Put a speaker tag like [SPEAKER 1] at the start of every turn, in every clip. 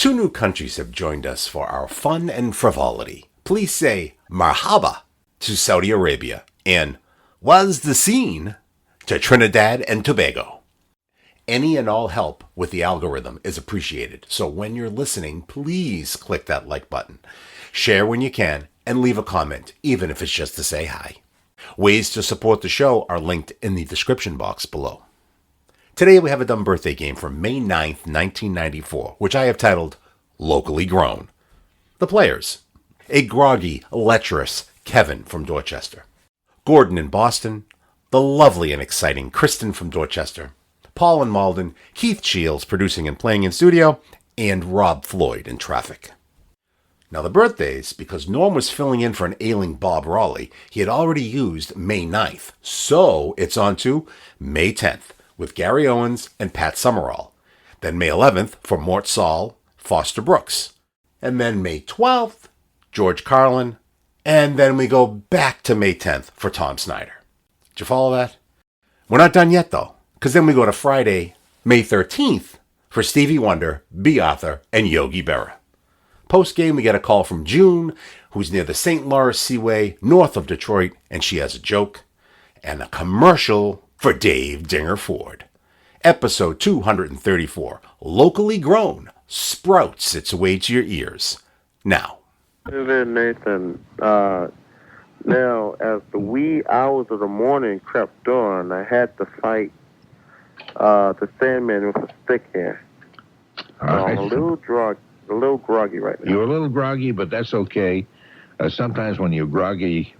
[SPEAKER 1] 2 new countries have joined us for our fun and frivolity. Please say Marhaba to Saudi Arabia and was the scene to Trinidad and Tobago. Any and all help with the algorithm is appreciated, so when you're listening, please click that like button. Share when you can, and leave a comment, even if it's just to say hi. Ways to support the show are linked in the description box below. Today we have a dumb birthday game from May 9th, 1994, which I have titled Locally Grown. The players: a groggy, lecherous Kevin from Dorchester, Gordon in Boston, the lovely and exciting Kristen from Dorchester, Paul in Malden, Keith Shields producing and playing in studio, and Rob Floyd in traffic. Now the birthdays, because Norm was filling in for an ailing Bob Raleigh, he had already used May 9th, so it's on to May 10th with Gary Owens and Pat Summerall, then May 11th for Mort Sahl, Foster Brooks, and then May 12th, George Carlin, and then we go back to May 10th for Tom Snyder. Did you follow that? We're not done yet though, because then we go to Friday, May 13th for Stevie Wonder, B. Arthur, and Yogi Berra. Post-game, we get a call from June, who's near the St. Lawrence Seaway, north of Detroit, and she has a joke, and a commercial for Dave Dinger Ford. Episode 234, Locally Grown, sprouts its way to your ears. Now.
[SPEAKER 2] Hey there, Nathan. Now, as the wee hours of the morning crept on, I had to fight the Sandman with a stick here. I'm a little groggy right now.
[SPEAKER 3] You're a little groggy, but that's okay. Sometimes when you're groggy,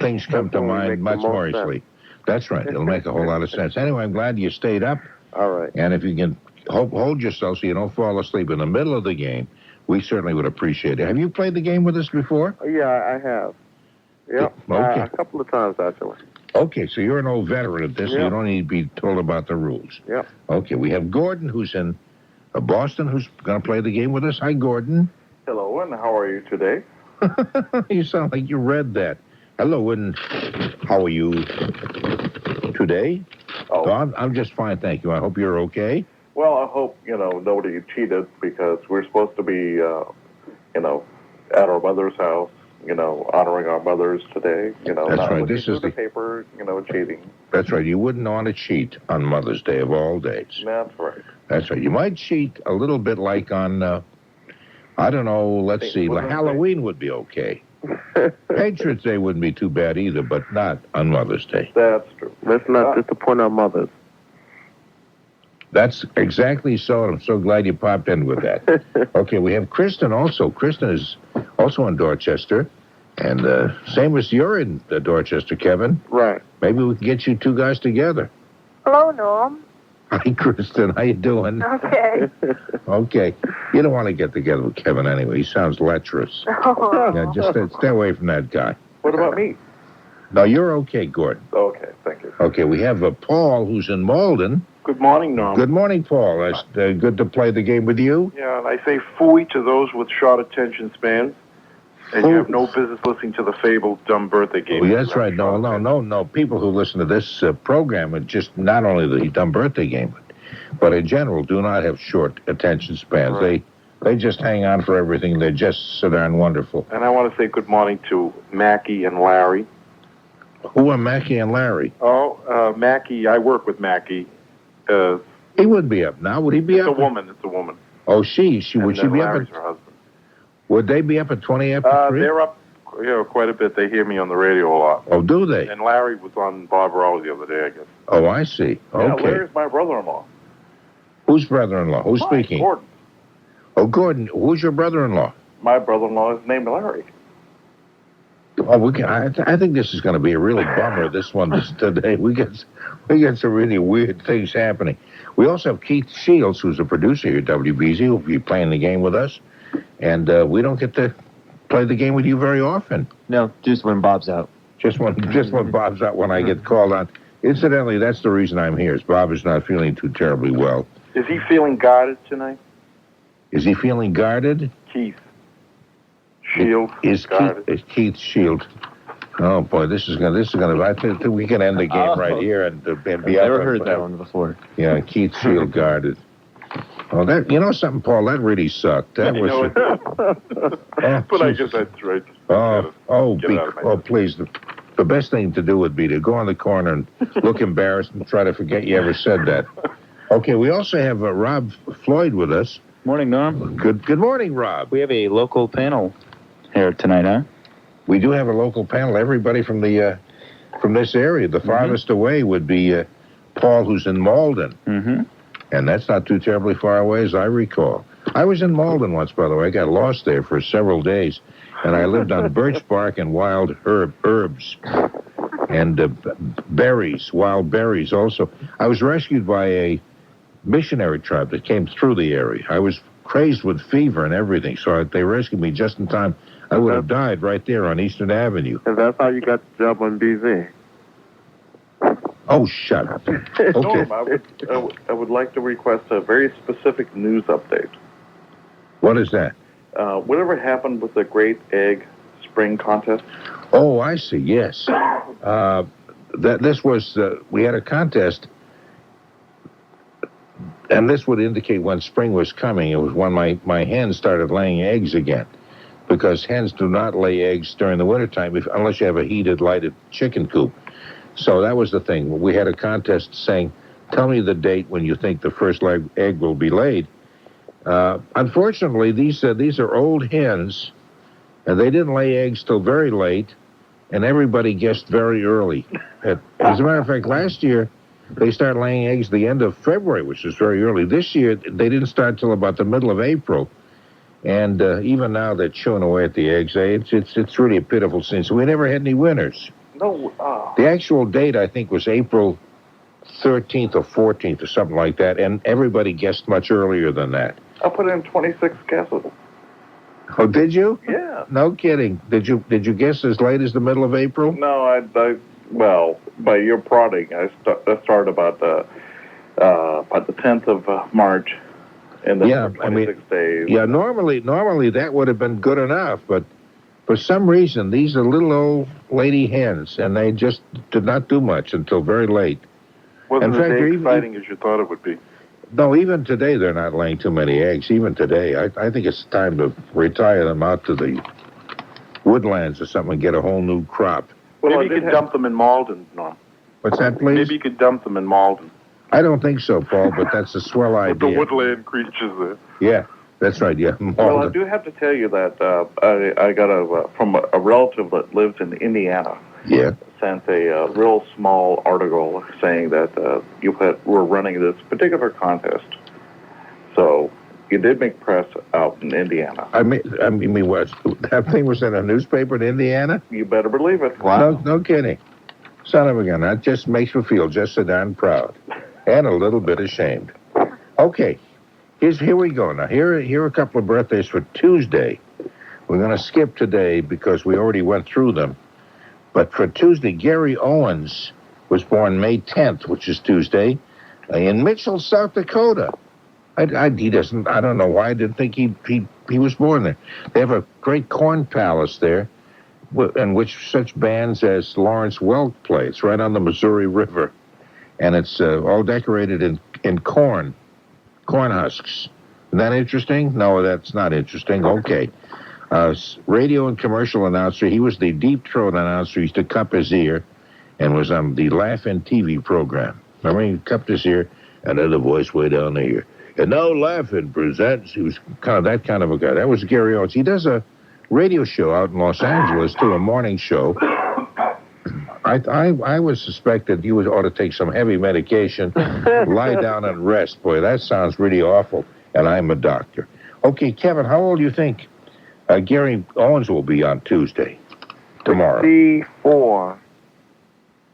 [SPEAKER 3] things come to mind much more easily. That's right. It'll make a whole lot of sense. Anyway, I'm glad you stayed up.
[SPEAKER 2] All right.
[SPEAKER 3] And if you can hold yourself so you don't fall asleep in the middle of the game, we certainly would appreciate it. Have you played the game with us before?
[SPEAKER 2] Yeah, I have. Yep.
[SPEAKER 3] Okay.
[SPEAKER 2] A couple of times, actually.
[SPEAKER 3] Okay, so you're an old veteran at this, so you don't need to be told about the rules.
[SPEAKER 2] Yep.
[SPEAKER 3] Okay, we have Gordon, who's in Boston, who's going to play the game with us. Hi, Gordon.
[SPEAKER 2] Hello, and how are you today?
[SPEAKER 3] You sound like you read that. Hello, and how are you today?
[SPEAKER 2] Oh.
[SPEAKER 3] I'm just fine, thank you. I hope you're okay.
[SPEAKER 2] Well, I hope, nobody cheated, because we're supposed to be, at our mother's house, honoring our mothers today.
[SPEAKER 3] That's
[SPEAKER 2] not
[SPEAKER 3] right.
[SPEAKER 2] looking
[SPEAKER 3] This
[SPEAKER 2] through
[SPEAKER 3] is
[SPEAKER 2] the paper, cheating.
[SPEAKER 3] That's right. You wouldn't want to cheat on Mother's Day of all days.
[SPEAKER 2] That's right.
[SPEAKER 3] That's right. You might cheat a little bit like on, I don't know, let's see, Halloween would be okay. Patriots Day wouldn't be too bad either, but not on Mother's Day.
[SPEAKER 2] That's true. Let's not disappoint our mothers.
[SPEAKER 3] That's exactly so, and I'm so glad you popped in with that. Okay, we have Kristen also. Kristen is also in Dorchester, and same as you're in Dorchester, Kevin.
[SPEAKER 2] Right.
[SPEAKER 3] Maybe we can get you two guys together.
[SPEAKER 4] Hello, Norm.
[SPEAKER 3] Hi, Kristen. How you doing?
[SPEAKER 4] Okay.
[SPEAKER 3] Okay. You don't want to get together with Kevin anyway. He sounds lecherous.
[SPEAKER 4] Oh.
[SPEAKER 3] Yeah, just stay away from that guy.
[SPEAKER 2] What about me?
[SPEAKER 3] No, you're okay, Gordon.
[SPEAKER 2] Okay, thank you.
[SPEAKER 3] Okay, we have Paul, who's in Malden.
[SPEAKER 5] Good morning, Norm.
[SPEAKER 3] Good morning, Paul. It's good to play the game with you.
[SPEAKER 5] Yeah, and I say phooey to those with short attention spans, and you have no business listening to the fabled dumb birthday game.
[SPEAKER 3] Oh, that's right. No. People who listen to this program are just not only the dumb birthday game, but in general do not have short attention spans.
[SPEAKER 5] Right.
[SPEAKER 3] They just hang on for everything. They're just so darn wonderful.
[SPEAKER 5] And I want to say good morning to Mackie and Larry.
[SPEAKER 3] Who are Mackie and Larry?
[SPEAKER 5] Oh, Mackie, I work with Mackie.
[SPEAKER 3] He wouldn't be up now. Would he be up?
[SPEAKER 5] It's a woman.
[SPEAKER 3] Oh, would she be
[SPEAKER 5] Larry's
[SPEAKER 3] up?
[SPEAKER 5] her husband.
[SPEAKER 3] Would they be up at 20 after 3?
[SPEAKER 5] They're up, quite a bit. They hear me on the radio a lot.
[SPEAKER 3] Oh, do they?
[SPEAKER 5] And Larry was on Bob Raleigh the other day, I guess.
[SPEAKER 3] Oh, I see. Okay.
[SPEAKER 5] Yeah, Larry's my brother-in-law.
[SPEAKER 3] Whose brother-in-law? Who's speaking?
[SPEAKER 5] Gordon.
[SPEAKER 3] Oh, Gordon. Who's your brother-in-law?
[SPEAKER 5] My brother-in-law is named Larry.
[SPEAKER 3] Oh, I think this is going to be a really bummer, this one today. We get some really weird things happening. We also have Keith Shields, who's a producer here at WBZ, who'll be playing the game with us. And we don't get to play the game with you very often.
[SPEAKER 6] No, just when Bob's out.
[SPEAKER 3] Just when Bob's out, when I get called on. Incidentally, that's the reason I'm here, is Bob is not feeling too terribly well.
[SPEAKER 5] Is he feeling guarded tonight?
[SPEAKER 3] Is he feeling guarded?
[SPEAKER 5] Keith. Shield.
[SPEAKER 3] Is Keith Shield. Oh boy, this is gonna. I think we can end the game right here and be.
[SPEAKER 6] I've never heard that one before.
[SPEAKER 3] Yeah, Keith Shield guarded. Oh, that something, Paul. That really sucked. That was.
[SPEAKER 5] But I guess that's right.
[SPEAKER 3] Please. The best thing to do would be to go on the corner and look embarrassed and try to forget you ever said that. Okay, we also have Rob Floyd with us.
[SPEAKER 4] Morning, Norm.
[SPEAKER 3] Good morning, Rob.
[SPEAKER 4] We have a local panel here tonight, huh?
[SPEAKER 3] We do have a local panel. Everybody from this area. The farthest away would be Paul, who's in Malden.
[SPEAKER 4] Mm-hmm.
[SPEAKER 3] And that's not too terribly far away, as I recall. I was in Malden once, by the way. I got lost there for several days. And I lived on birch bark and wild herbs. And wild berries also. I was rescued by a missionary tribe that came through the area. I was crazed with fever and everything, so they rescued me just in time. I would have died right there on Eastern Avenue.
[SPEAKER 2] And that's how you got the job on BZ.
[SPEAKER 3] Oh, shut up. Okay.
[SPEAKER 5] Norm, I would like to request a very specific news update.
[SPEAKER 3] What is that?
[SPEAKER 5] Whatever happened with the Great Egg Spring Contest?
[SPEAKER 3] Oh, I see, yes. We had a contest, and this would indicate when spring was coming. It was when my hens started laying eggs again, because hens do not lay eggs during the wintertime unless you have a heated, lighted chicken coop. So that was the thing. We had a contest saying, tell me the date when you think the first egg will be laid. Unfortunately, these are old hens, and they didn't lay eggs till very late, and everybody guessed very early. As a matter of fact, last year, they started laying eggs the end of February, which is very early. This year, they didn't start till about the middle of April. And even now, they're chewing away at the eggs. It's really a pitiful scene. So we never had any winners.
[SPEAKER 5] No.
[SPEAKER 3] The actual date, I think, was April 13th or 14th or something like that, and everybody guessed much earlier than that.
[SPEAKER 5] I put in 26 guesses.
[SPEAKER 3] Oh, did you?
[SPEAKER 5] Yeah.
[SPEAKER 3] No kidding. Did you guess as late as the middle of April?
[SPEAKER 5] No, well, by your prodding, I started about the 10th of March, and then 26 days.
[SPEAKER 3] Yeah, normally that would have been good enough, but for some reason, these are little old lady hens, and they just did not do much until very late.
[SPEAKER 5] Wasn't as exciting as you thought it would be.
[SPEAKER 3] No, even today they're not laying too many eggs. Even today, I think it's time to retire them out to the woodlands or something and get a whole new crop.
[SPEAKER 5] Well, maybe you could dump them in Malden, Norm.
[SPEAKER 3] What's that, please?
[SPEAKER 5] Maybe you could dump them in Malden.
[SPEAKER 3] I don't think so, Paul, but that's a swell idea.
[SPEAKER 5] With the woodland creatures there.
[SPEAKER 3] Yeah, that's right, yeah. Malden.
[SPEAKER 5] Well, I do have to tell you that I got from a relative that lives in Indiana.
[SPEAKER 3] Yeah.
[SPEAKER 5] Sent a real small article saying that we're running this particular contest. So you did make press out in Indiana.
[SPEAKER 3] I mean, what? That thing was in a newspaper in Indiana?
[SPEAKER 5] You better believe it.
[SPEAKER 3] Wow. No kidding. Son of a gun. That just makes me feel just so darn proud. And a little bit ashamed. Okay. Here we go. Now, here are a couple of birthdays for Tuesday. We're going to skip today because we already went through them. But for Tuesday, Gary Owens was born May 10th, which is Tuesday, in Mitchell, South Dakota. I don't know why I didn't think he was born there. They have a great corn palace there, in which such bands as Lawrence Welk play. It's right on the Missouri River, and it's all decorated in corn husks. Isn't that interesting? No, that's not interesting. Okay. Radio and commercial announcer. He was the deep throat announcer. He used to cup his ear and was on the Laugh-In TV program. Remember, he cupped his ear and then the voice way down there. And now Laugh-In presents. He was that kind of a guy. That was Gary Owens. He does a radio show out in Los Angeles, too, a morning show. I would suspect that you ought to take some heavy medication, lie down and rest. Boy, that sounds really awful. And I'm a doctor. Okay, Kevin, how old do you think Gary Owens will be on Tuesday, tomorrow?
[SPEAKER 2] 64.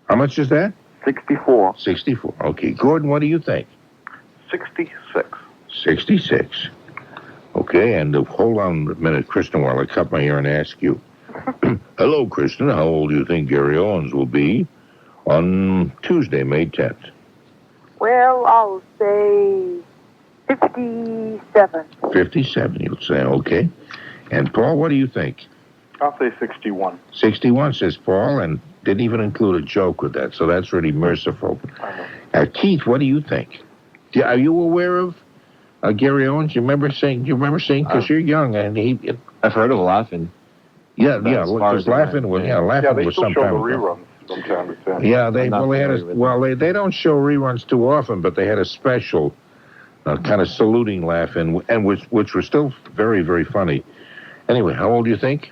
[SPEAKER 3] How much is that?
[SPEAKER 2] 64.
[SPEAKER 3] 64. Okay, Gordon, what do you think?
[SPEAKER 5] 66.
[SPEAKER 3] 66. Okay, and hold on a minute, Kristen, while I cut my ear and ask you. Hello, Kristen. How old do you think Gary Owens will be on Tuesday, May 10th?
[SPEAKER 6] Well, I'll say 57.
[SPEAKER 3] 57, you'll say. Okay. And Paul, what do you think?
[SPEAKER 5] I'll say 61.
[SPEAKER 3] 61, says Paul, and didn't even include a joke with that, so that's really merciful. Keith, what do you think? Are you aware of Gary Owens, you remember seeing? Because you're young, and
[SPEAKER 4] I've heard of Laughing.
[SPEAKER 3] Yeah,
[SPEAKER 4] But as far
[SPEAKER 3] because
[SPEAKER 4] as
[SPEAKER 3] Laughing was, Laughing
[SPEAKER 5] they
[SPEAKER 3] was
[SPEAKER 5] still
[SPEAKER 3] some
[SPEAKER 5] show
[SPEAKER 3] time
[SPEAKER 5] the
[SPEAKER 3] ago.
[SPEAKER 5] reruns from time to time.
[SPEAKER 3] Yeah,
[SPEAKER 4] I'm not familiar with them.
[SPEAKER 3] they don't show reruns too often, but they had a special kind of saluting Laughing, and which was still very, very funny. Anyway, how old do you think?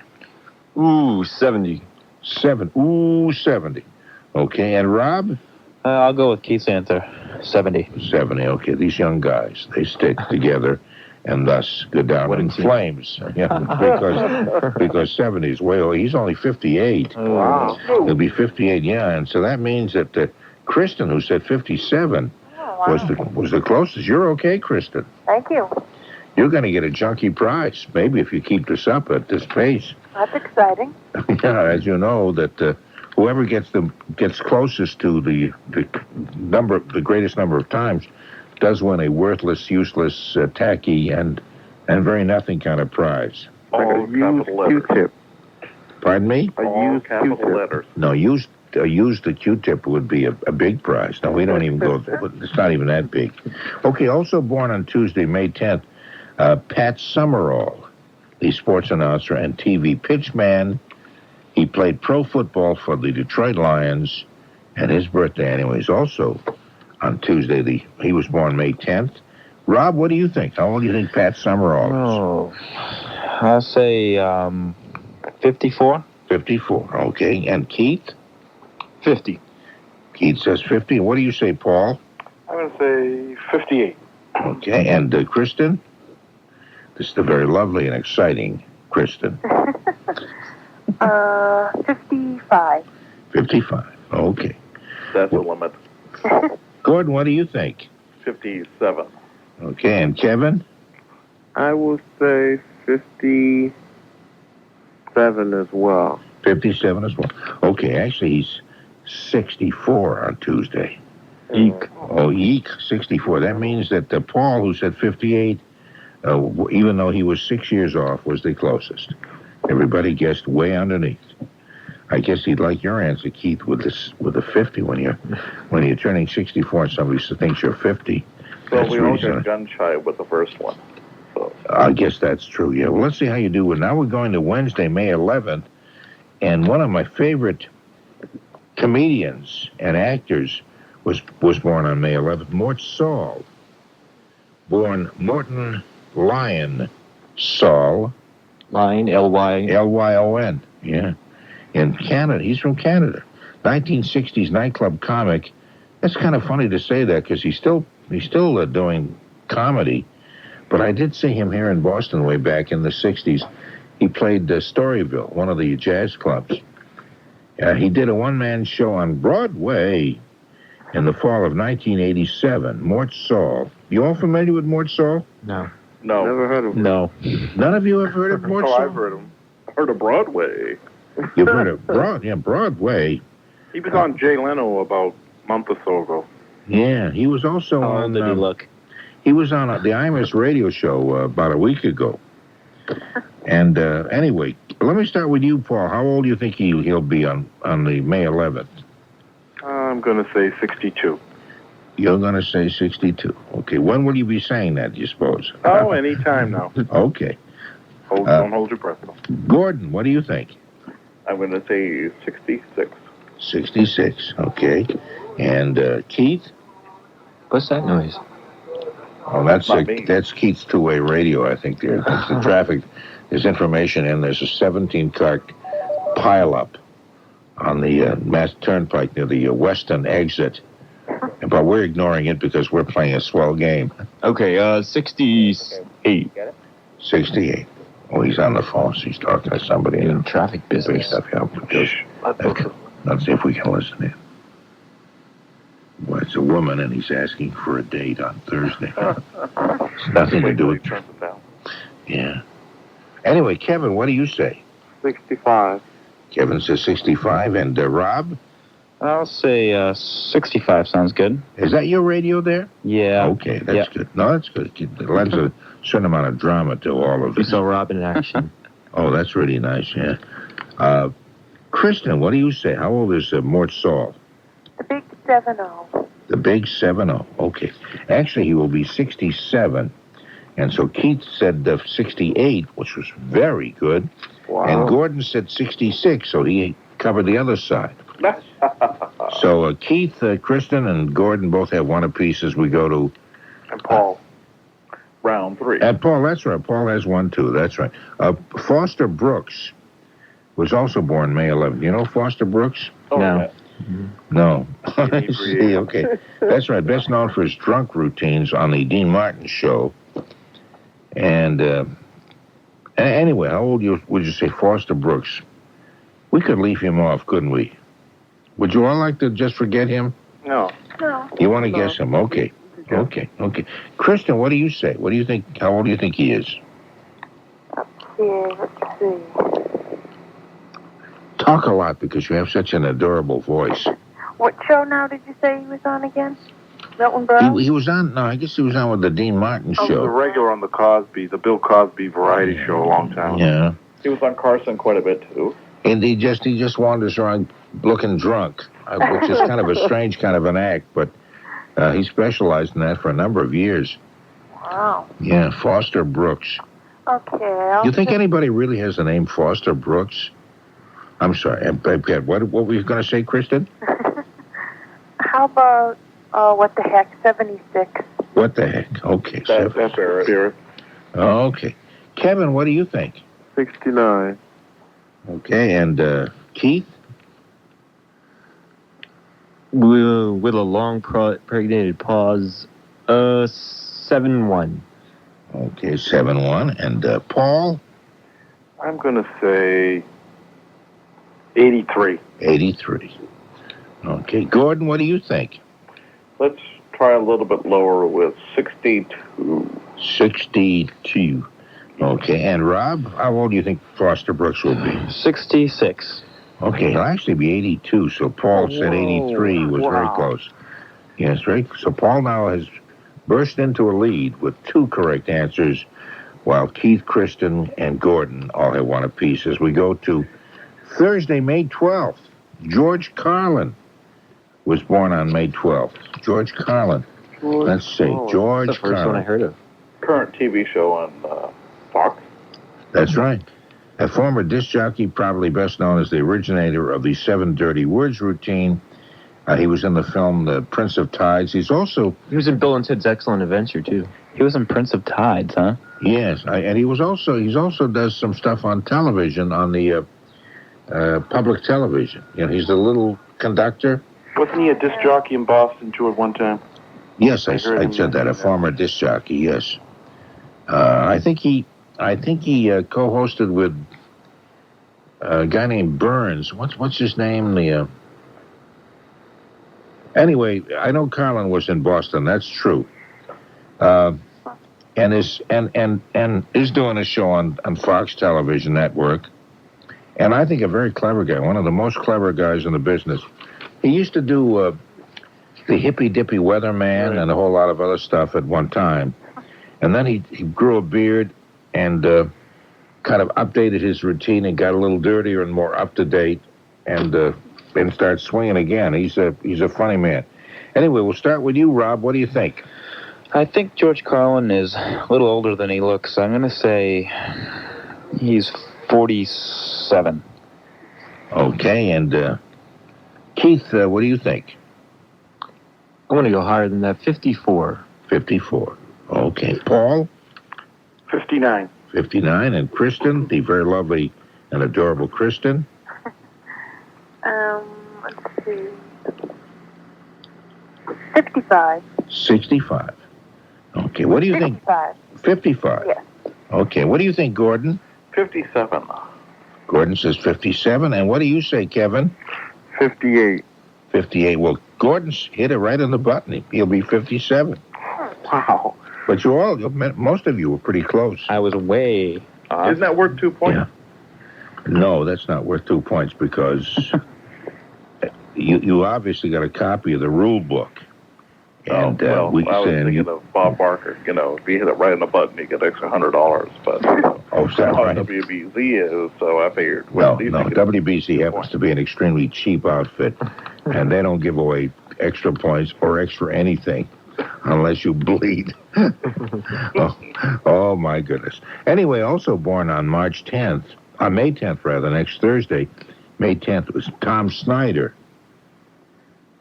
[SPEAKER 4] Ooh, 70.
[SPEAKER 3] 70. Okay, and Rob?
[SPEAKER 4] I'll go with Keith's answer. 70.
[SPEAKER 3] 70. Okay, these young guys, they stick together and thus go down in flames. Yeah, because 70 is way old. He's only 58.
[SPEAKER 6] Wow.
[SPEAKER 3] He'll be 58, yeah, and so that means that Kristen, who said 57, was the closest. You're okay, Kristen.
[SPEAKER 6] Thank you.
[SPEAKER 3] You're going to get a junky prize, maybe if you keep this up at this pace.
[SPEAKER 6] That's exciting.
[SPEAKER 3] Yeah, as you know, that whoever gets closest to the greatest number of times, does win a worthless, useless, tacky, and very nothing kind of prize.
[SPEAKER 5] All capital letters.
[SPEAKER 2] Q-tip.
[SPEAKER 3] Pardon me?
[SPEAKER 5] All capital
[SPEAKER 2] Q-tip.
[SPEAKER 5] letters.
[SPEAKER 3] No, use the Q-tip would be a big prize. No, we don't even go. It's not even that big. Okay. Also born on Tuesday, May 10th, Pat Summerall, the sports announcer and TV pitchman. He played pro football for the Detroit Lions, and his birthday, anyway, is also on Tuesday. He was born May 10th. Rob, what do you think? How old do you think Pat Summerall is?
[SPEAKER 4] Oh, I'll say 54.
[SPEAKER 3] 54. Okay. And Keith?
[SPEAKER 4] 50.
[SPEAKER 3] Keith says 50. What do you say, Paul?
[SPEAKER 5] I'm going to say 58.
[SPEAKER 3] Okay. And Kristen? This is the very lovely and exciting Kristen.
[SPEAKER 6] 55.
[SPEAKER 3] 55. Okay.
[SPEAKER 5] That's the limit.
[SPEAKER 3] Gordon, what do you think?
[SPEAKER 5] 57.
[SPEAKER 3] Okay. And Kevin?
[SPEAKER 2] I will say 57 as well.
[SPEAKER 3] 57 as well. Okay. Actually, he's 64 on Tuesday.
[SPEAKER 4] Eek.
[SPEAKER 3] Oh, eek, 64. That means that Paul, who said 58, even though he was 6 years off, was the closest. Everybody guessed way underneath. I guess he'd like your answer, Keith, with the 50 when you're turning 64 and somebody thinks you're 50.
[SPEAKER 5] Well, we all got gun shy with the first one. So.
[SPEAKER 3] I guess that's true, yeah. Well, let's see how you do. Now we're going to Wednesday, May 11th, and one of my favorite comedians and actors was born on May 11th, Mort Sahl. Born Morton Lyon Sahl.
[SPEAKER 4] Line, L-Y.
[SPEAKER 3] Lyon, yeah. In Canada. He's from Canada. 1960s nightclub comic. That's kind of funny to say that because he's still doing comedy. But I did see him here in Boston way back in the 60s. He played Storyville, one of the jazz clubs. He did a one-man show on Broadway in the fall of 1987. Mort Sahl. You all familiar with Mort Sahl?
[SPEAKER 4] No.
[SPEAKER 5] No.
[SPEAKER 2] Never heard of him.
[SPEAKER 4] No.
[SPEAKER 3] None of you have heard of Mort
[SPEAKER 5] Oh,
[SPEAKER 3] Sahl?
[SPEAKER 5] I've heard him. Heard of Broadway.
[SPEAKER 3] You've heard of Broadway.
[SPEAKER 5] He was on Jay Leno about a month or so ago.
[SPEAKER 3] Yeah, he was also
[SPEAKER 4] How
[SPEAKER 3] on.
[SPEAKER 4] old did he look?
[SPEAKER 3] He was on the Imus radio show about a week ago. And anyway, let me start with you, Paul. How old do you think he'll be on the May 11th?
[SPEAKER 5] I'm going to say 62.
[SPEAKER 3] You're going to say 62. Okay, when will you be saying that, do you suppose?
[SPEAKER 5] Oh, anytime now.
[SPEAKER 3] Okay.
[SPEAKER 5] Don't hold your breath, though.
[SPEAKER 3] Gordon, what do you think?
[SPEAKER 5] I'm going to say 66.
[SPEAKER 3] 66, okay. And Keith?
[SPEAKER 4] What's that noise?
[SPEAKER 3] Oh, that's
[SPEAKER 5] Not me.
[SPEAKER 3] that's Keith's two-way radio, I think. There. That's the traffic. There's information in. There's a 17-car pileup on the Mass Turnpike near the Weston exit. But we're ignoring it because we're playing a swell game.
[SPEAKER 4] Okay, 68.
[SPEAKER 3] 68. Oh, he's on the phone, so he's talking to somebody.
[SPEAKER 4] In traffic
[SPEAKER 3] Big
[SPEAKER 4] business.
[SPEAKER 3] stuff, yeah. Let's see if we can listen in. Well, it's a woman, and he's asking for a date on Thursday. It's nothing to do with...
[SPEAKER 5] Turns it down.
[SPEAKER 3] Yeah. Anyway, Kevin, what do you say?
[SPEAKER 2] 65.
[SPEAKER 3] Kevin says 65, and Rob?
[SPEAKER 4] I'll say 65 sounds good.
[SPEAKER 3] Is that your radio there?
[SPEAKER 4] Yeah.
[SPEAKER 3] Okay, that's good. No, that's good. It lends a certain amount of drama to all of
[SPEAKER 4] We
[SPEAKER 3] this.
[SPEAKER 4] saw Rob in action.
[SPEAKER 3] Oh, that's really nice, yeah. Kristen, what do you say? How old is Mort Sahl?
[SPEAKER 6] The big 7-0.
[SPEAKER 3] The big 70. Okay. Actually, he will be 67 And so Keith said 68, which was very good.
[SPEAKER 2] Wow.
[SPEAKER 3] And Gordon said 66, so he covered the other side. So Keith, Kristen, and Gordon both have one apiece as we go to...
[SPEAKER 5] And Paul, round 3.
[SPEAKER 3] And Paul, that's right. Paul has one, too. That's right. Foster Brooks was also born May 11th. You know Foster Brooks?
[SPEAKER 5] Oh,
[SPEAKER 4] No.
[SPEAKER 5] yeah.
[SPEAKER 3] No. See, okay. That's right. Best known for his drunk routines on the Dean Martin show. And anyway, how old would you say Foster Brooks? We could leave him off, couldn't we? Would you all like to just forget him?
[SPEAKER 2] No.
[SPEAKER 6] No.
[SPEAKER 3] You want to guess him? Okay. Okay. Kristen, what do you say? What do you think? How old do you think he is?
[SPEAKER 6] Let's see.
[SPEAKER 3] Talk a lot because you have such an adorable voice.
[SPEAKER 6] What show now did you say he was on again? Milton Brown?
[SPEAKER 3] He was on, no, I guess he was on with the Dean Martin
[SPEAKER 2] I was a
[SPEAKER 3] show.
[SPEAKER 2] regular on the Bill Cosby variety show a long time ago.
[SPEAKER 3] Yeah.
[SPEAKER 5] He was on Carlin quite a bit, too.
[SPEAKER 3] And he just wanders around looking drunk, which is kind of a strange kind of an act, but he specialized in that for a number of years.
[SPEAKER 6] Wow.
[SPEAKER 3] Yeah, Foster Brooks.
[SPEAKER 6] Okay.
[SPEAKER 3] You think anybody really has the name Foster Brooks? I'm sorry, what were you going to say, Kristen?
[SPEAKER 6] How about, what the heck, 76?
[SPEAKER 3] What the heck? Okay.
[SPEAKER 5] That's fair.
[SPEAKER 3] Okay. Kevin, what do you think?
[SPEAKER 2] 69.
[SPEAKER 3] Okay, and Keith?
[SPEAKER 7] With a long pregnated pause, 7-1.
[SPEAKER 3] Okay, 7-1. And Paul?
[SPEAKER 2] I'm going to say 83.
[SPEAKER 3] 83. Okay, Gordon, what do you think?
[SPEAKER 5] Let's try a little bit lower with 62.
[SPEAKER 3] 62. Okay, and Rob, how old do you think Foster Brooks will be?
[SPEAKER 4] 66.
[SPEAKER 3] Okay, he'll actually be 82, so Paul said 83 was very close. Yes, right. So Paul now has burst into a lead with 2 correct answers, while Keith, Kristen, and Gordon all have one apiece. As we go to Thursday, May 12th, George Carlin was born on May 12th. George Carlin. Let's see, George
[SPEAKER 7] That's the first
[SPEAKER 3] Carlin.
[SPEAKER 7] one I heard of.
[SPEAKER 5] Current TV show on Fox.
[SPEAKER 3] That's right. A former disc jockey, probably best known as the originator of the 7 Dirty Words routine. He was in the film The Prince of Tides. He
[SPEAKER 7] was in Bill and Ted's Excellent Adventure, too.
[SPEAKER 4] He was in Prince of Tides, huh?
[SPEAKER 3] Yes, and he also does some stuff on television, on the public television. You know, he's the little conductor.
[SPEAKER 2] Wasn't he a disc jockey in Boston, too, at one time?
[SPEAKER 3] Yes, I said that. A former disc jockey. Yes. I think he co-hosted with a guy named Burns. What's his name? Anyway, I know Carlin was in Boston. That's true. And is doing a show on Fox Television Network. And I think a very clever guy, one of the most clever guys in the business. He used to do the Hippy Dippy Weatherman and a whole lot of other stuff at one time. And then he grew a beard and kind of updated his routine and got a little dirtier and more up-to-date and started swinging again. He's a funny man. Anyway, we'll start with you, Rob. What do you think?
[SPEAKER 4] I think George Carlin is a little older than he looks. I'm going to say he's 47.
[SPEAKER 3] Okay, and Keith, what do you think?
[SPEAKER 7] I want to go higher than that, 54.
[SPEAKER 3] 54. Okay. Paul?
[SPEAKER 2] 59.
[SPEAKER 3] 59. And Kristen, the very lovely and adorable Kristen?
[SPEAKER 6] Let's see. 65.
[SPEAKER 3] 65. Okay, what do you think?
[SPEAKER 6] 55.
[SPEAKER 3] 55?
[SPEAKER 6] Yes.
[SPEAKER 3] Okay, what do you think, Gordon?
[SPEAKER 5] 57.
[SPEAKER 3] Gordon says 57. And what do you say, Kevin?
[SPEAKER 2] 58.
[SPEAKER 3] 58. Well, Gordon's hit it right on the button. He'll be 57.
[SPEAKER 2] Wow.
[SPEAKER 3] But most of you were pretty close.
[SPEAKER 7] I was way off.
[SPEAKER 5] Isn't that worth 2 points?
[SPEAKER 3] Yeah. No, that's not worth 2 points because you obviously got a copy of the rule book. And
[SPEAKER 5] I was thinking of Bob Barker. You know, if you hit it right on the button, you get extra $100. But
[SPEAKER 3] is that right?
[SPEAKER 5] WBZ is, so I figured.
[SPEAKER 3] Well, no, WBC happens to be an extremely cheap outfit, and they don't give away extra points or extra anything unless you bleed. oh, my goodness. Anyway, also born on May 10th, rather, next Thursday, May 10th, was Tom Snyder.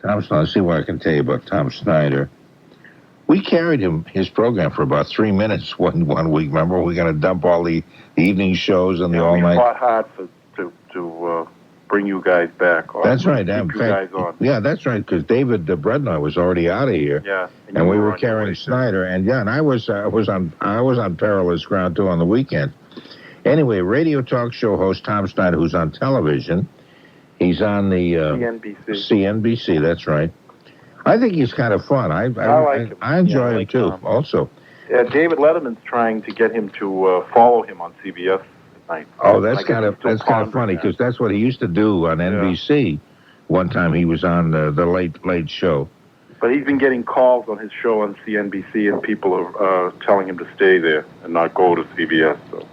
[SPEAKER 3] Let's see what I can tell you about Tom Snyder. We carried his program for about 3 minutes one week. Remember, we're going to dump all the evening shows and the all-night.
[SPEAKER 5] We fought hard to bring you guys back.
[SPEAKER 3] That's right.
[SPEAKER 5] Keep you guys on.
[SPEAKER 3] Yeah, that's right, because David Brednoy was already out of here.
[SPEAKER 5] Yeah.
[SPEAKER 3] And we were carrying Snyder. And I was on perilous ground, too, on the weekend. Anyway, radio talk show host Tom Snyder, who's on television. He's on the CNBC, that's right. I think he's kind of fun. I like him. I enjoy him, too, also.
[SPEAKER 5] Yeah, David Letterman's trying to get him to follow him on CBS tonight.
[SPEAKER 3] Oh, that's kind of funny, because that's what he used to do on NBC. One time he was on the late show.
[SPEAKER 5] But he's been getting calls on his show on CNBC, and people are telling him to stay there and not go to CBS. So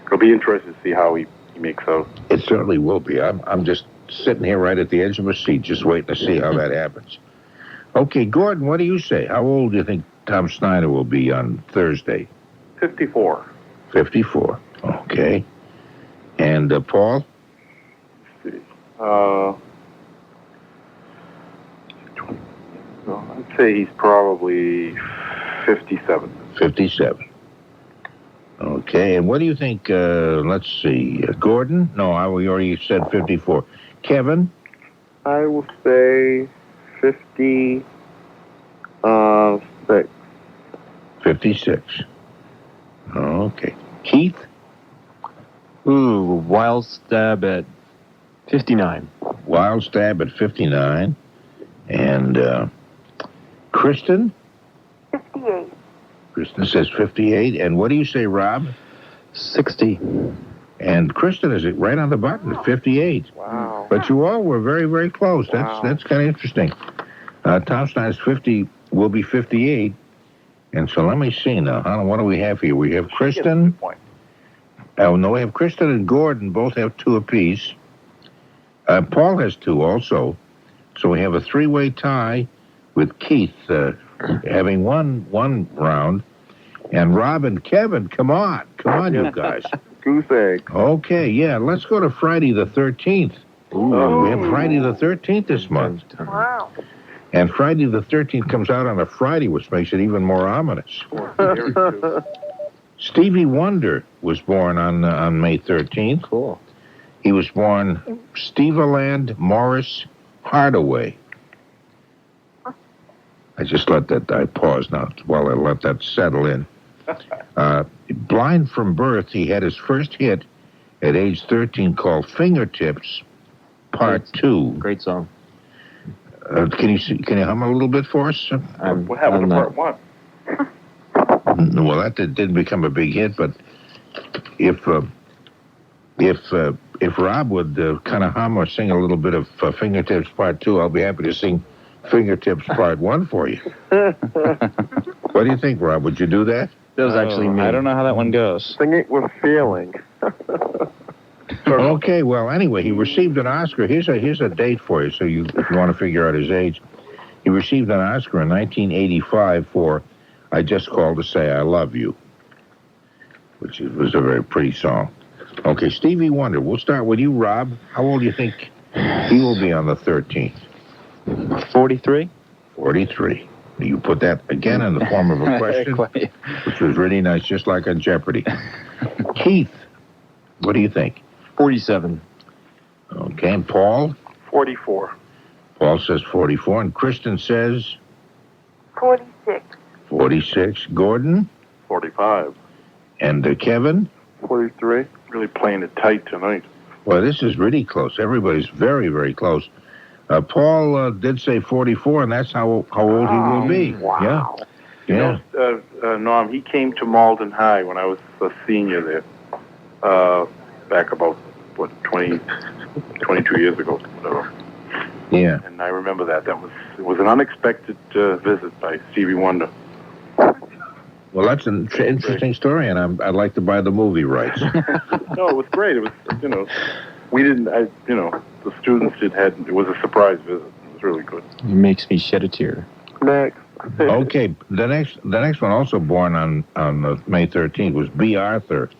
[SPEAKER 5] it'll be interesting to see how he makes out.
[SPEAKER 3] It certainly will be. I'm just sitting here right at the edge of my seat, just waiting to see how that happens. Okay, Gordon, what do you say? How old do you think Tom Snyder will be on Thursday?
[SPEAKER 5] 54.
[SPEAKER 3] 54. Okay. And Paul?
[SPEAKER 5] Let's see. I'd say he's probably 57.
[SPEAKER 3] 57. Okay, and what do you think, let's see, Gordon? No, we already said 54. Kevin?
[SPEAKER 2] I will say 56.
[SPEAKER 3] 56. Okay. Keith?
[SPEAKER 7] Ooh, wild stab at 59.
[SPEAKER 3] Wild stab at 59. And Kristen?
[SPEAKER 6] 58.
[SPEAKER 3] Kristen says 58. And what do you say, Rob?
[SPEAKER 7] 60.
[SPEAKER 3] And Kristen is right on the button, 58.
[SPEAKER 2] Wow.
[SPEAKER 3] But you all were very, very close. That's kind of interesting. Tom Snyder's will be 58. And so let me see now. What do we have here? We have Kristen. Oh, no, we have Kristen and Gordon. Both have 2 apiece. Paul has 2 also. So we have a 3-way tie with Keith having one round. And Rob and Kevin, come on, you guys.
[SPEAKER 2] Goose egg.
[SPEAKER 3] Okay, yeah, let's go to Friday the 13th. Ooh. We have Friday the 13th this month.
[SPEAKER 6] Wow.
[SPEAKER 3] And Friday the 13th comes out on a Friday, which makes it even more ominous. Stevie Wonder was born on May 13th.
[SPEAKER 7] Cool.
[SPEAKER 3] He was born Steveland Morris Hardaway. I just I paused now while I let that settle in. Blind from birth, he had his first hit at age 13 called Fingertips, Part 2.
[SPEAKER 7] Great song.
[SPEAKER 3] Can you hum a little bit for us?
[SPEAKER 5] What happened to Part 1?
[SPEAKER 3] Well, that didn't become a big hit, but if Rob would kind of hum or sing a little bit of Fingertips Part 2, I'll be happy to sing Fingertips Part 1 for you. What do you think, Rob? Would you do that?
[SPEAKER 4] That was actually me. I don't know how that one goes.
[SPEAKER 2] Sing it with feeling.
[SPEAKER 3] Okay, well, anyway, he received an Oscar. Here's a date for you, so if you want to figure out his age. He received an Oscar in 1985 for I Just Called to Say I Love You, which was a very pretty song. Okay, Stevie Wonder. We'll start with you, Rob. How old do you think he will be on the 13th?
[SPEAKER 4] 43?
[SPEAKER 3] 43. You put that again in the form of a question, which was really nice, just like on Jeopardy. Keith, what do you think?
[SPEAKER 7] 47.
[SPEAKER 3] Okay, and Paul?
[SPEAKER 5] 44.
[SPEAKER 3] Paul says 44, and Kristen says?
[SPEAKER 6] 46.
[SPEAKER 3] 46. Gordon?
[SPEAKER 5] 45.
[SPEAKER 3] And Kevin?
[SPEAKER 2] 43.
[SPEAKER 5] Really playing it tight tonight.
[SPEAKER 3] Well, this is really close. Everybody's very, very close. Paul did say 44, and that's how old he will be.
[SPEAKER 2] Wow.
[SPEAKER 3] Yeah.
[SPEAKER 5] You know, Norm, he came to Malden High when I was a senior there, back about, 22 years ago, whatever.
[SPEAKER 3] Yeah.
[SPEAKER 5] And I remember that. It was an unexpected visit by Stevie Wonder.
[SPEAKER 3] Well, that's an interesting story, and I'd like to buy the movie rights.
[SPEAKER 5] No, it was great. It was, we didn't, the students it was a surprise visit. It was really good.
[SPEAKER 7] It makes me shed a tear.
[SPEAKER 2] Next.
[SPEAKER 3] Okay, the next one also born on May 13th was B. Arthur.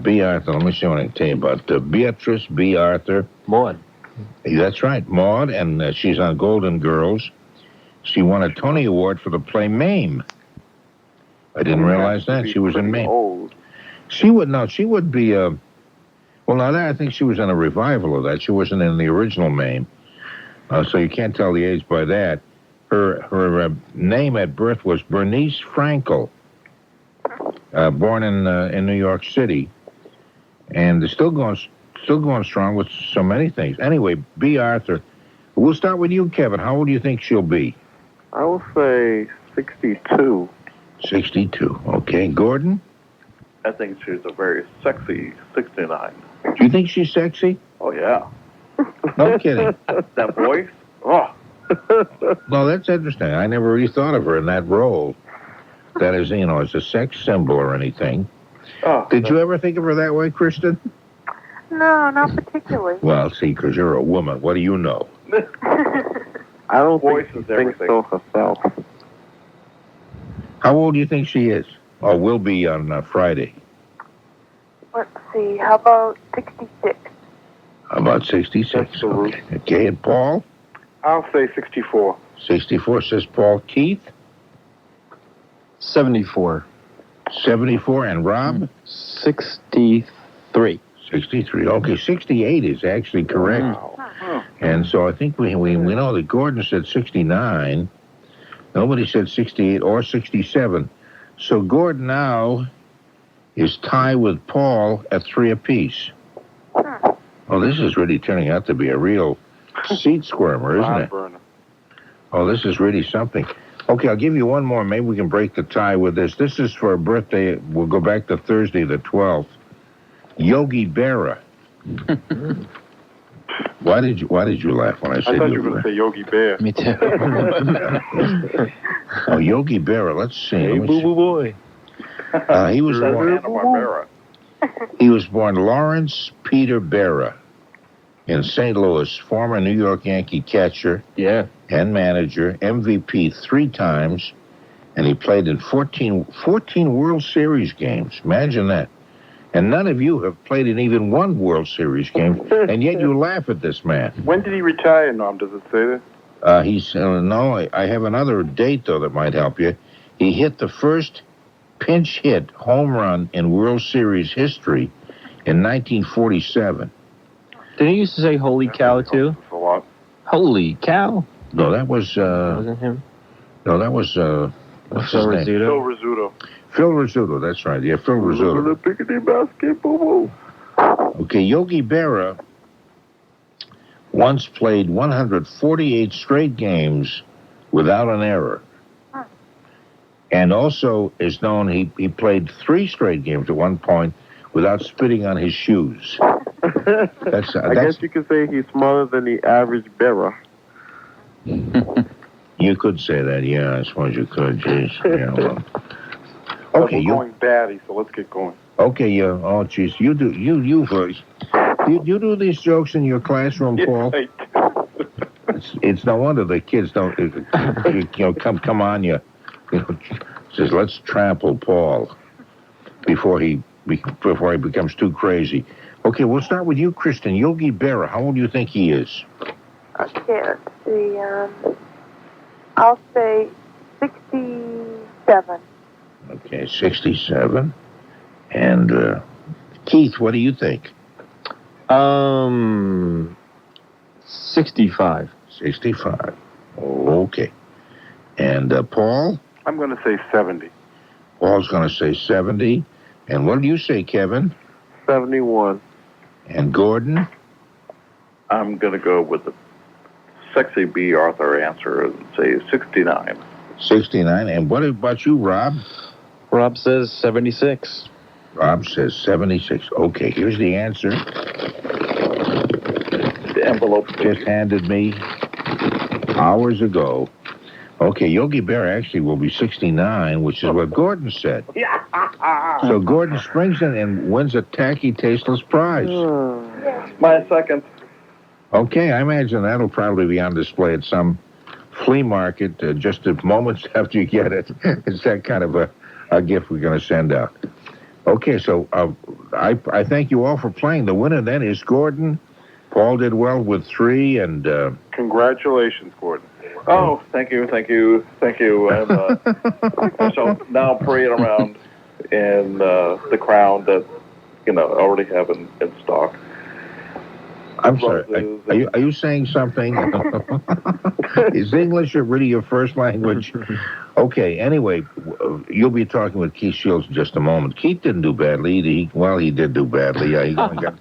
[SPEAKER 3] B. Arthur, let me see what I can tell you about Beatrice B. Arthur.
[SPEAKER 7] Maud.
[SPEAKER 3] That's right, Maud, and she's on Golden Girls. She won a Tony Award for the play Mame. I didn't realize that. She was in Mame.
[SPEAKER 2] Old.
[SPEAKER 3] She would be, well, now that I think she was in a revival of that. She wasn't in the original Mame. So you can't tell the age by that. Her name at birth was Bernice Frankel, born in New York City, and still going strong with so many things. Anyway, B. Arthur. We'll start with you, Kevin. How old do you think she'll be?
[SPEAKER 2] I will say 62.
[SPEAKER 3] 62. Okay, Gordon.
[SPEAKER 5] I think she's a very sexy 69.
[SPEAKER 3] Do you think she's sexy?
[SPEAKER 5] Oh, yeah.
[SPEAKER 3] No kidding.
[SPEAKER 5] That voice? Oh.
[SPEAKER 3] No, that's interesting. I never really thought of her in that role. That is, as a sex symbol or anything.
[SPEAKER 5] Oh,
[SPEAKER 3] Did you ever think of her that way, Kristen?
[SPEAKER 6] No, not particularly.
[SPEAKER 3] Well, see, because you're a woman. What do you know?
[SPEAKER 2] I don't
[SPEAKER 5] Voice
[SPEAKER 2] think
[SPEAKER 5] is
[SPEAKER 2] she thinks
[SPEAKER 5] everything.
[SPEAKER 2] so herself.
[SPEAKER 3] How old do you think she is? Or will be on Friday?
[SPEAKER 6] Let's see. How about 66?
[SPEAKER 3] How about 66?
[SPEAKER 2] That's the roof.
[SPEAKER 3] Okay, and Paul?
[SPEAKER 2] I'll say 64.
[SPEAKER 3] 64, says Paul. Keith?
[SPEAKER 7] 74.
[SPEAKER 3] 74, and Rob?
[SPEAKER 7] 63.
[SPEAKER 3] 63. Okay, 68 is actually correct.
[SPEAKER 2] Wow.
[SPEAKER 3] And so I think we know that Gordon said 69. Nobody said 68 or 67. So Gordon now is tied with Paul at 3 apiece. Oh, this is really turning out to be a real seat squirmer, isn't it? Oh, this is really something. Okay, I'll give you one more. Maybe we can break the tie with this. This is for a birthday. We'll go back to Thursday, the 12th. Yogi Berra. Why did you laugh when I said Yogi Berra?
[SPEAKER 2] say Yogi Bear.
[SPEAKER 7] Me too.
[SPEAKER 3] Oh, Yogi Berra. Let's see.
[SPEAKER 7] Hey, boo-boo boy.
[SPEAKER 3] He was born. He was born Lawrence Peter Berra in St. Louis, former New York Yankee catcher
[SPEAKER 7] Yeah.
[SPEAKER 3] and manager, MVP 3 times, and he played in 14 World Series games. Imagine that. And none of you have played in even one World Series game, and yet you laugh at this man.
[SPEAKER 2] When did he retire, Norm? Does it say that?
[SPEAKER 3] No, I have another date, though, that might help you. He hit the first pinch hit home run in World Series history in 1947.
[SPEAKER 7] Didn't he used to say holy cow, too?
[SPEAKER 2] A lot.
[SPEAKER 7] Holy cow.
[SPEAKER 3] No, that was,
[SPEAKER 7] Wasn't him?
[SPEAKER 3] no, that was, what's his name?
[SPEAKER 2] Phil Rizzuto.
[SPEAKER 3] Phil Rizzuto, that's right. Yeah, Phil Rizzuto.
[SPEAKER 2] Pickety basketball.
[SPEAKER 3] Okay, Yogi Berra once played 148 straight games without an error. And also is known, he played 3 straight games at one point without spitting on his shoes.
[SPEAKER 2] I guess you could say he's smaller than the average bearer.
[SPEAKER 3] You could say that, yeah, I suppose you could. Jeez. Yeah, well. Okay,
[SPEAKER 2] We're going batty, so let's get going.
[SPEAKER 3] Okay, oh, jeez, you do these jokes in your classroom, Paul? It's no wonder the kids don't, come on you. Says, let's trample Paul before he becomes too crazy. Okay, we'll start with you, Kristen. Yogi Berra, how old do you think he is?
[SPEAKER 6] Okay, let's see. I'll say 67.
[SPEAKER 3] Okay, 67. And Keith, what do you think?
[SPEAKER 7] 65.
[SPEAKER 3] 65. Okay. And Paul?
[SPEAKER 2] I'm going to say 70.
[SPEAKER 3] Paul's going to say 70. And what do you say, Kevin?
[SPEAKER 2] 71.
[SPEAKER 3] And Gordon?
[SPEAKER 5] I'm going to go with the sexy B. Arthur answer and say 69.
[SPEAKER 3] 69. And what about you, Rob?
[SPEAKER 7] Rob says 76.
[SPEAKER 3] Rob says 76. Okay, here's the answer.
[SPEAKER 5] The envelope
[SPEAKER 3] Just handed me hours ago. Okay, Yogi Berra actually will be 69, which is what Gordon said. So Gordon springs in and wins a tacky, tasteless prize.
[SPEAKER 5] My second.
[SPEAKER 3] Okay, I imagine that'll probably be on display at some flea market just a moments after you get it. It's that kind of a gift we're going to send out. Okay, so I thank you all for playing. The winner then is Gordon. Paul did well with 3, and
[SPEAKER 5] Congratulations, Gordon. Oh, thank you. I shall now parade around in the crown that I already have in stock.
[SPEAKER 3] I'm sorry. Are you saying something? Is English really your first language? Okay. Anyway, you'll be talking with Keith Shields in just a moment. Keith didn't do badly. He did do badly. Yeah, he got,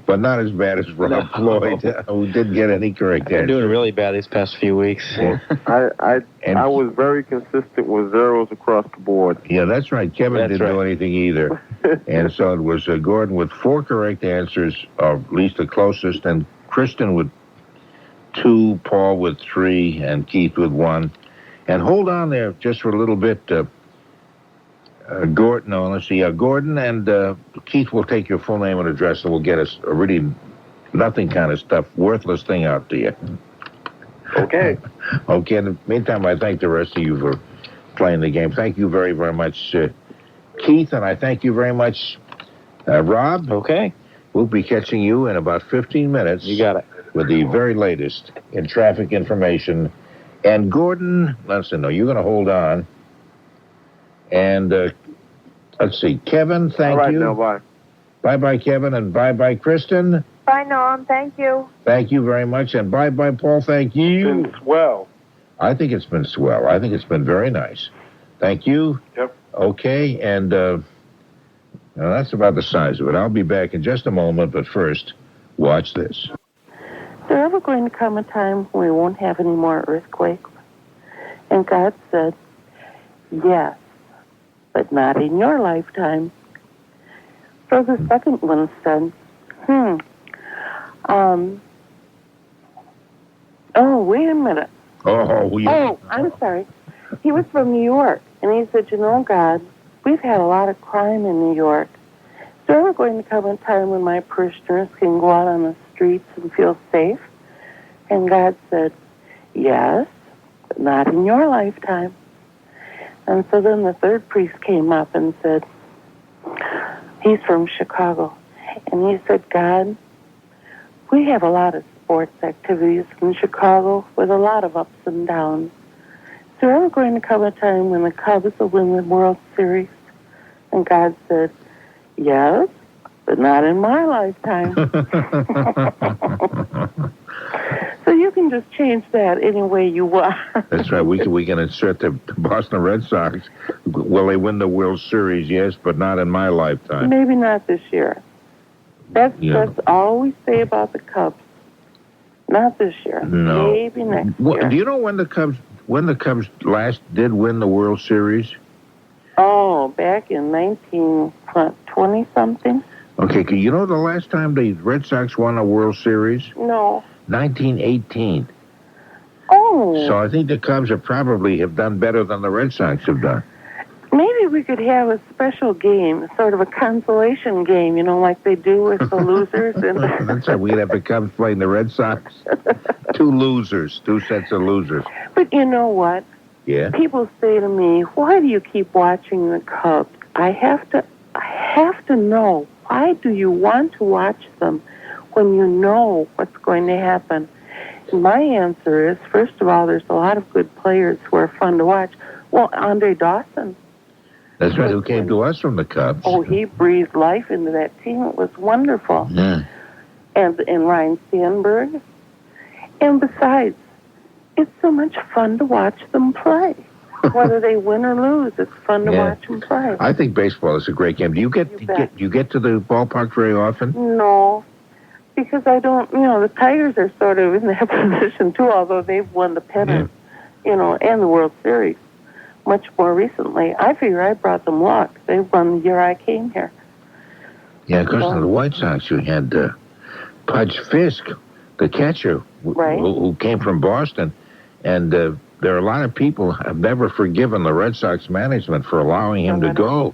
[SPEAKER 3] but not as bad as Rob Floyd, who didn't get any correct answers.
[SPEAKER 4] I've been doing really bad these past few weeks.
[SPEAKER 2] I was very consistent with zeros across the board.
[SPEAKER 3] Yeah, that's right. Kevin didn't do anything either. And so it was Gordon with 4 correct answers, or at least the closest, and Kristen with 2, Paul with 3, and Keith with 1. And hold on there just for a little bit. Gordon and Keith will take your full name and address, and we'll get us a really nothing kind of stuff, worthless thing out to you.
[SPEAKER 5] Okay.
[SPEAKER 3] Okay, in the meantime, I thank the rest of you for playing the game. Thank you very, very much, Keith, and I thank you very much, Rob.
[SPEAKER 4] Okay.
[SPEAKER 3] We'll be catching you in about 15 minutes.
[SPEAKER 4] You got it.
[SPEAKER 3] With the very latest in traffic information. And Gordon, listen, you're going to hold on. And let's see, Kevin, thank you.
[SPEAKER 2] All right, now, bye.
[SPEAKER 3] Bye-bye, Kevin, and bye-bye, Kristen.
[SPEAKER 6] Bye, Norm. Thank you.
[SPEAKER 3] Thank you very much, and bye-bye, Paul. Thank you.
[SPEAKER 5] It's been swell.
[SPEAKER 3] I think it's been swell. I think it's been very nice. Thank you.
[SPEAKER 5] Yep.
[SPEAKER 3] Okay, and now that's about the size of it. I'll be back in just a moment, but first, watch this.
[SPEAKER 8] Is there ever going to come a time when we won't have any more earthquakes? And God said, yes, but not in your lifetime. So the second one said, wait a minute. I'm sorry. He was from New York, and he said, God, we've had a lot of crime in New York. Is there ever going to come a time when my parishioners can go out on the streets and feel safe? And God said, yes, but not in your lifetime. And so then the third priest came up and said, he's from Chicago. And he said, God, we have a lot of sports activities in Chicago with a lot of ups and downs. Is there ever going to come a time when the Cubs will win the World Series? And God said, yes, but not in my lifetime. So you can just change that any way you want.
[SPEAKER 3] That's right. We can insert the Boston Red Sox. Will they win the World Series? Yes, but not in my lifetime.
[SPEAKER 8] Maybe not this year. That's all we say about the Cubs. Not this year.
[SPEAKER 3] No.
[SPEAKER 8] Maybe next year.
[SPEAKER 3] Do you know when the Cubs last did win the World Series?
[SPEAKER 8] Oh, back in 1920-something.
[SPEAKER 3] Okay, you know the last time the Red Sox won a World Series?
[SPEAKER 8] No.
[SPEAKER 3] 1918.
[SPEAKER 8] Oh.
[SPEAKER 3] So I think the Cubs have done better than the Red Sox have done.
[SPEAKER 8] Maybe we could have a special game, sort of a consolation game, like they do with the losers.
[SPEAKER 3] That's right. We'd have the Cubs playing the Red Sox. 2 sets of losers.
[SPEAKER 8] But you know what?
[SPEAKER 3] Yeah.
[SPEAKER 8] People say to me, why do you keep watching the Cubs? I have to know, why do you want to watch them when you know what's going to happen? And my answer is, first of all, there's a lot of good players who are fun to watch. Well, Andre Dawson.
[SPEAKER 3] That's right, who came to us from the Cubs.
[SPEAKER 8] Oh, he breathed life into that team. It was wonderful.
[SPEAKER 3] Yeah.
[SPEAKER 8] And Ryan Sandberg. And besides, it's so much fun to watch them play. Whether they win or lose, it's fun to watch them play.
[SPEAKER 3] I think baseball is a great game. Do you get to the ballpark very often?
[SPEAKER 8] No, because I don't. The Tigers are sort of in that position too, although they've won the pennant, and the World Series much more recently. I figure I brought them luck. They won the year I came here.
[SPEAKER 3] Yeah, because of the White Sox, you had Pudge Fisk, the catcher, who came from Boston, and there are a lot of people who have never forgiven the Red Sox management for allowing him to go.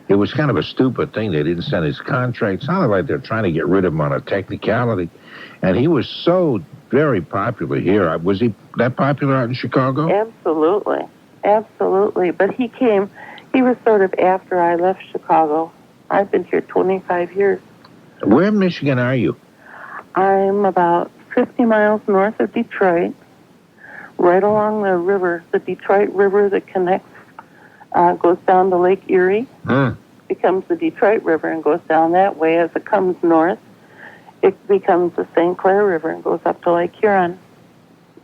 [SPEAKER 3] It was kind of a stupid thing. They didn't send his contract. It sounded like they're trying to get rid of him on a technicality. And he was so very popular here. Was he that popular out in Chicago?
[SPEAKER 8] Absolutely. Absolutely. But he was sort of after I left Chicago. I've been here 25 years.
[SPEAKER 3] Where in Michigan are you?
[SPEAKER 8] I'm about 50 miles north of Detroit, right along the river, the Detroit River that connects, goes down to Lake Erie, becomes the Detroit River and goes down that way. As it comes north, it becomes the St. Clair River and goes up to Lake Huron.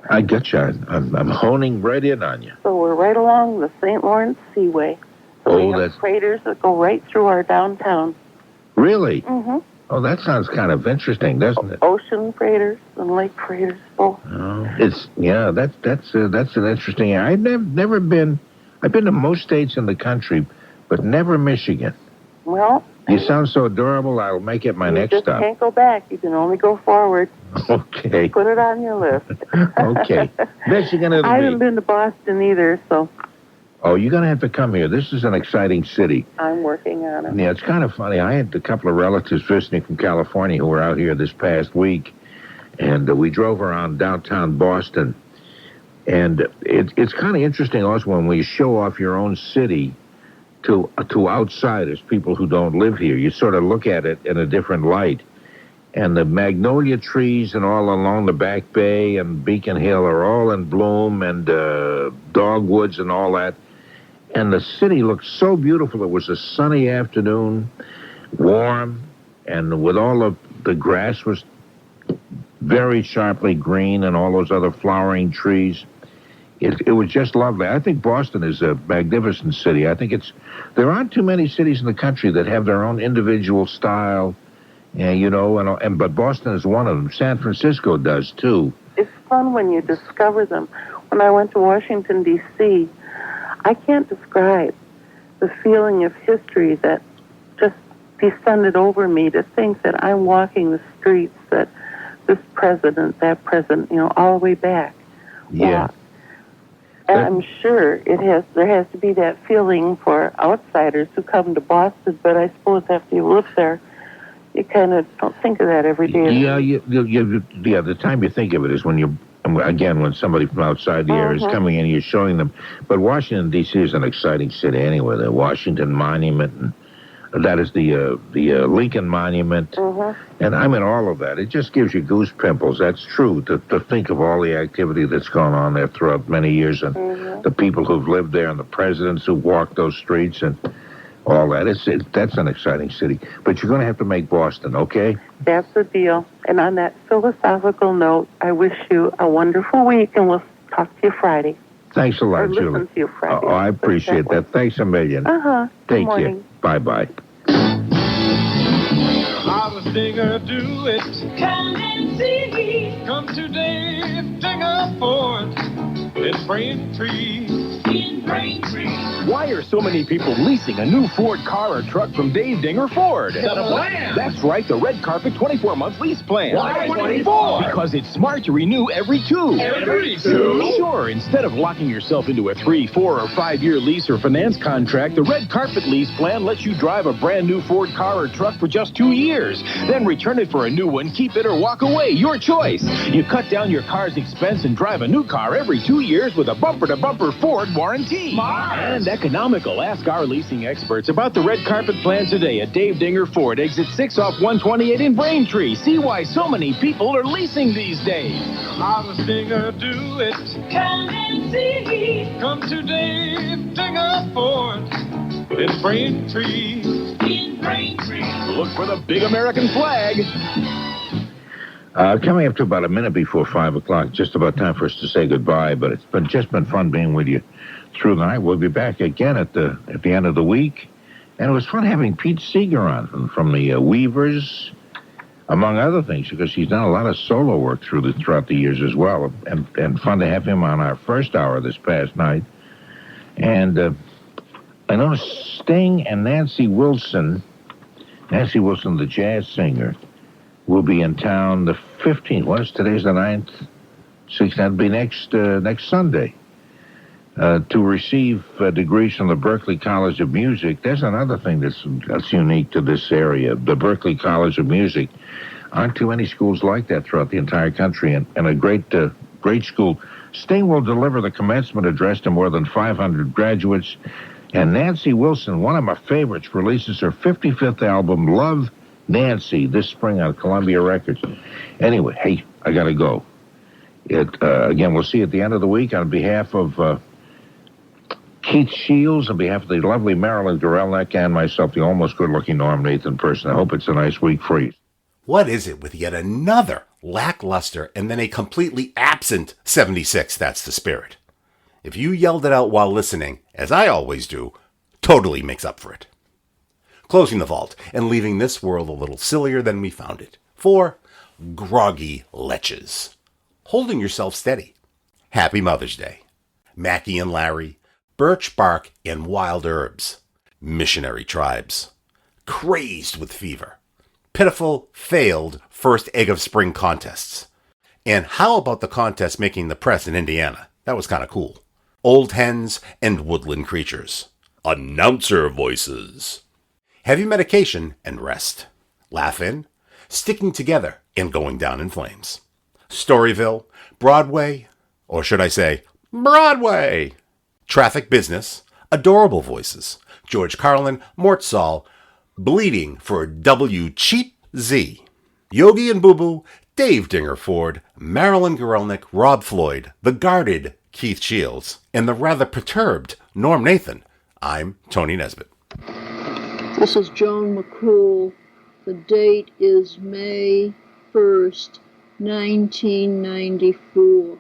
[SPEAKER 3] I get you. I'm honing right in on you.
[SPEAKER 8] So we're right along the St. Lawrence Seaway. So we have freighters that go right through our downtown.
[SPEAKER 3] Really?
[SPEAKER 8] Mm-hmm.
[SPEAKER 3] Oh, that sounds kind of interesting, doesn't it?
[SPEAKER 8] Ocean freighters and lake freighters both.
[SPEAKER 3] Oh, that's an interesting. I've never been. I've been to most states in the country, but never Michigan.
[SPEAKER 8] Well,
[SPEAKER 3] you sound so adorable. I'll make it my next stop.
[SPEAKER 8] You can't go back. You can only go forward.
[SPEAKER 3] Okay.
[SPEAKER 8] Put it on your list.
[SPEAKER 3] Okay. Michigan it'll
[SPEAKER 8] I haven't been to Boston either, so.
[SPEAKER 3] Oh, you're going to have to come here. This is an exciting city.
[SPEAKER 8] I'm working on it.
[SPEAKER 3] Yeah, it's kind of funny. I had a couple of relatives visiting from California who were out here this past week, and we drove around downtown Boston. And it's kind of interesting also when we show off your own city to outsiders, people who don't live here. You sort of look at it in a different light. And the magnolia trees and all along the Back Bay and Beacon Hill are all in bloom, and dogwoods and all that. And the city looked so beautiful. It was a sunny afternoon, warm, and with all of the grass was very sharply green and all those other flowering trees. It was just lovely. I think Boston is a magnificent city. I think there aren't too many cities in the country that have their own individual style, and but Boston is one of them. San Francisco does too.
[SPEAKER 8] It's fun when you discover them. When I went to Washington, D.C., I can't describe the feeling of history that just descended over me to think that I'm walking the streets that this president, that president, all the way back.
[SPEAKER 3] Yeah.
[SPEAKER 8] And I'm sure there has to be that feeling for outsiders who come to Boston, but I suppose after you live there, you kind of don't think of that every day.
[SPEAKER 3] Yeah, the time you think of it is when when somebody from outside the area is coming in, you're showing them. But Washington, D.C. is an exciting city anyway. The Washington Monument, and that is the Lincoln Monument. And I mean, all of that. It just gives you goose pimples. That's true, to think of all the activity that's gone on there throughout many years, and the people who've lived there, and the presidents who walked those streets, and all that. That's an exciting city. But you're going to have to make Boston, okay?
[SPEAKER 8] That's the deal. And on that philosophical note, I wish you a wonderful week, and we'll talk to you Friday.
[SPEAKER 3] Thanks a lot, Julie.
[SPEAKER 8] Listen to you Friday.
[SPEAKER 3] Oh, I appreciate that. Thanks a million. Take care. Bye-bye.
[SPEAKER 9] How does Dinger do it? Come and see. Come today, Dinger Ford in Braintree. In Braintree.
[SPEAKER 10] Why are so many people leasing a new Ford car or truck from Dave Dinger Ford?
[SPEAKER 9] The plan.
[SPEAKER 10] That's right, the Red Carpet 24-month lease plan.
[SPEAKER 9] Why 24?
[SPEAKER 10] Because it's smart to renew every 2.
[SPEAKER 9] Every 2?
[SPEAKER 10] Sure, instead of locking yourself into a 3, 4, or 5-year lease or finance contract, the Red Carpet lease plan lets you drive a brand new Ford car or truck for just 2 years. Then return it for a new one, keep it, or walk away. Your choice. You cut down your car's expense and drive a new car every 2 years with a bumper-to-bumper Ford warranty.
[SPEAKER 9] Smart.
[SPEAKER 10] And economical. Ask our leasing experts about the Red Carpet plan today at Dave Dinger Ford, exit 6 off 128 in Braintree. See why so many people are leasing these days.
[SPEAKER 9] How does Dinger do it? Come and see. Come to Dave Dinger Ford in Braintree. In Braintree.
[SPEAKER 10] Look for the big American flag.
[SPEAKER 3] Coming up to about a minute before 5 o'clock, just about time for us to say goodbye, but it's just been fun being with you through the night. We'll be back again at the end of the week. And it was fun having Pete Seeger on from the Weavers, among other things, because he's done a lot of solo work throughout the years as well. And fun to have him on our first hour this past night. And I know Sting and Nancy Wilson, the jazz singer, will be in town the 15th. Today's the 9th? 16th. That'll be next Sunday. To receive degrees from the Berklee College of Music. There's another thing that's unique to this area. The Berklee College of Music Aren't too many schools like that throughout the entire country, and a great school. Sting will deliver the commencement address to more than 500 graduates, and Nancy Wilson, one of my favorites, releases her 55th album, Love Nancy, this spring on Columbia Records. Anyway, hey, I gotta go. Again, we'll see you at the end of the week. On behalf of Keith Shields, on behalf of the lovely Marilyn Gorelnik and myself, the almost good-looking Norm Nathan person, I hope it's a nice week for you.
[SPEAKER 1] What is it with yet another lackluster and then a completely absent 76 That's the Spirit? If you yelled it out while listening, as I always do, totally makes up for it. Closing the vault and leaving this world a little sillier than we found it. For Groggy Leches. Holding yourself steady. Happy Mother's Day. Mackie and Larry. Birch bark and wild herbs. Missionary tribes. Crazed with fever. Pitiful, failed first egg of spring contests. And how about the contest making the press in Indiana? That was kind of cool. Old hens and woodland creatures. Announcer voices. Heavy medication and rest. Laugh in, sticking together and going down in flames. Storyville, Broadway, or should I say, Broadway. Traffic business, adorable voices. George Carlin, Mort Sahl, bleeding for W. Cheap Z. Yogi and Boo Boo, Dave Dinger Ford, Marilyn Gorelnik, Rob Floyd, the guarded Keith Shields, and the rather perturbed Norm Nathan. I'm Tony Nesbitt.
[SPEAKER 11] This is Joan McCool. The date is May 1st, 1994.